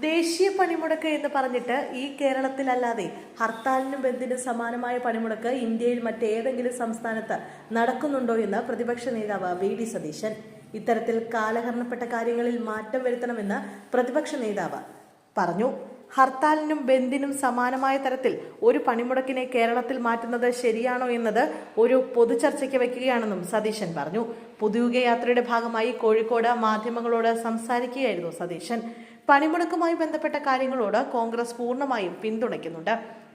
ദേശീയ പണിമുടക്ക് എന്ന് പറഞ്ഞിട്ട് ഈ കേരളത്തിലല്ലാതെ ഹർത്താലിനും ബന്ദിനും സമാനമായ പണിമുടക്ക് ഇന്ത്യയിൽ മറ്റേതെങ്കിലും സംസ്ഥാനത്ത് നടക്കുന്നുണ്ടോ എന്ന് പ്രതിപക്ഷ നേതാവ് വി.ഡി. സതീശൻ. ഇത്തരത്തിൽ കാലഹരണപ്പെട്ട കാര്യങ്ങളിൽ മാറ്റം വരുത്തണമെന്ന് പ്രതിപക്ഷ നേതാവ് പറഞ്ഞു. ഹർത്താലിനും ബന്ദിനും സമാനമായ തരത്തിൽ ഒരു പണിമുടക്കിനെ കേരളത്തിൽ മാറ്റുന്നത് ശരിയാണോ എന്നത് ഒരു പൊതുചർച്ചയ്ക്ക് വയ്ക്കുകയാണെന്നും സതീശൻ പറഞ്ഞു. പുതുയുഗ യാത്രയുടെ ഭാഗമായി കോഴിക്കോട് മാധ്യമങ്ങളോട് സംസാരിക്കുകയായിരുന്നു സതീശൻ. പണിമുടക്കുമായി ബന്ധപ്പെട്ട കാര്യങ്ങളോട് കോൺഗ്രസ് പൂർണ്ണമായും പിന്തുണയ്ക്കുന്നുണ്ട്.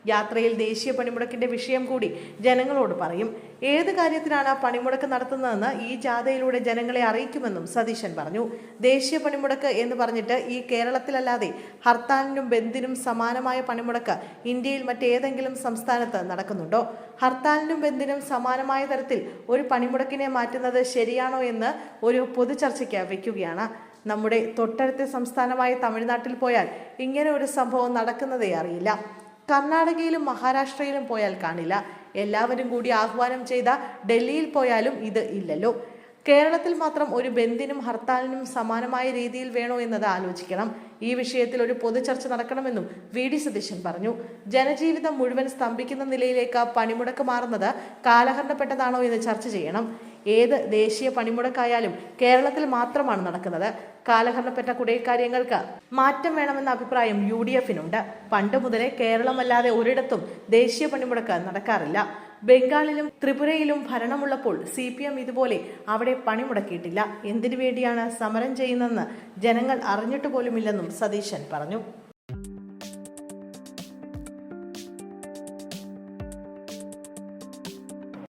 യാത്രയിൽ ദേശീയ പണിമുടക്കിന്റെ വിഷയം കൂടി ജനങ്ങളോട് പറയും. ഏത് കാര്യത്തിനാണ് പണിമുടക്ക് നടത്തുന്നതെന്ന് ഈ ജാഥയിലൂടെ ജനങ്ങളെ അറിയിക്കുമെന്നും സതീശൻ പറഞ്ഞു. ദേശീയ പണിമുടക്ക് എന്ന് പറഞ്ഞിട്ട് ഈ കേരളത്തിലല്ലാതെ ഹർത്താലിനും ബന്ദിനും സമാനമായ പണിമുടക്ക് ഇന്ത്യയിൽ മറ്റേതെങ്കിലും സംസ്ഥാനത്ത് നടക്കുന്നുണ്ടോ? ഹർത്താലിനും ബന്ദിനും സമാനമായ തരത്തിൽ ഒരു പണിമുടക്കിനെ മാറ്റുന്നത് ശരിയാണോ എന്ന് ഒരു പൊതുചർച്ചയ്ക്ക് വയ്ക്കുകയാണ്. നമ്മുടെ തൊട്ടടുത്ത സംസ്ഥാനമായ തമിഴ്നാട്ടിൽ പോയാൽ ഇങ്ങനെ ഒരു സംഭവം നടക്കുന്നതേ അറിയില്ല. കർണാടകയിലും മഹാരാഷ്ട്രയിലും പോയാൽ കാണില്ല. എല്ലാവരും കൂടി ആഹ്വാനം ചെയ്ത ഡൽഹിയിൽ പോയാലും ഇത് ഇല്ലല്ലോ. കേരളത്തിൽ മാത്രം ഒരു ബന്ദിനും ഹർത്താലിനും സമാനമായ രീതിയിൽ വേണോ എന്നത് ആലോചിക്കണം. ഈ വിഷയത്തിൽ ഒരു പൊതുചർച്ച നടക്കണമെന്നും വി.ഡി. സതീശൻ പറഞ്ഞു. ജനജീവിതം മുഴുവൻ സ്തംഭിക്കുന്ന നിലയിലേക്ക് പണിമുടക്ക് മാറുന്നത് കാലഹരണപ്പെട്ടതാണോ എന്ന് ചർച്ച ചെയ്യണം. ഏത് ദേശീയ പണിമുടക്കായാലും കേരളത്തിൽ മാത്രമാണ് നടക്കുന്നത്. കാലഹരണപ്പെട്ട കുറെ കാര്യങ്ങൾക്ക് മാറ്റം വേണമെന്ന അഭിപ്രായം UDF-നുണ്ട്. പണ്ട് മുതലേ കേരളമല്ലാതെ ഒരിടത്തും ദേശീയ പണിമുടക്ക് നടക്കാറില്ല. ബംഗാളിലും ത്രിപുരയിലും ഭരണമുള്ളപ്പോൾ CPM ഇതുപോലെ അവിടെ പണിമുടക്കിയിട്ടില്ല. എന്തിനു വേണ്ടിയാണ് സമരം ചെയ്യുന്നതെന്ന് ജനങ്ങൾ അറിഞ്ഞിട്ട് പോലുമില്ലെന്നും സതീശൻ പറഞ്ഞു.